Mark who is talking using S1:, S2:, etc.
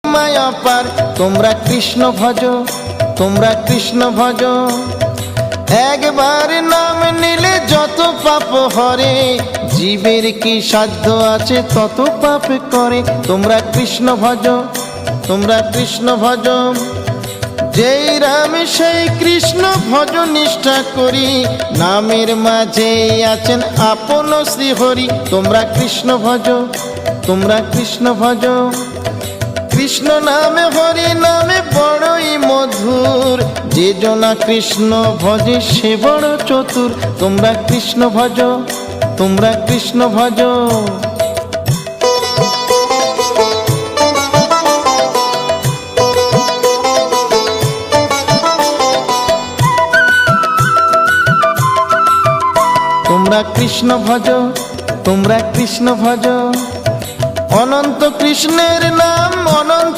S1: মহিমায় পার। তোমরা কৃষ্ণ ভজ, তোমরা কৃষ্ণ ভজ। একবার নাম নিলে যত পাপ হরে, জীবের কি সাধ্য আছে তত পাপ করে। তোমরা কৃষ্ণ ভজ, তোমরা কৃষ্ণ ভজ। যেই রাম সেই কৃষ্ণ ভজ নিষ্ঠা করি, নামের মাঝে আছেন আপন শ্রীহরি। তোমরা কৃষ্ণ ভজ, তোমরা কৃষ্ণ ভজ। কৃষ্ণ নামে হরি নামে বড়ই মধুর, যে জনা কৃষ্ণ ভজে সে বড় চতুর। তোমরা কৃষ্ণ ভজ, তোমরা কৃষ্ণ ভজ। তোমরা কৃষ্ণ ভজ, তোমরা কৃষ্ণ ভজ। অনন্ত কৃষ্ণের নাম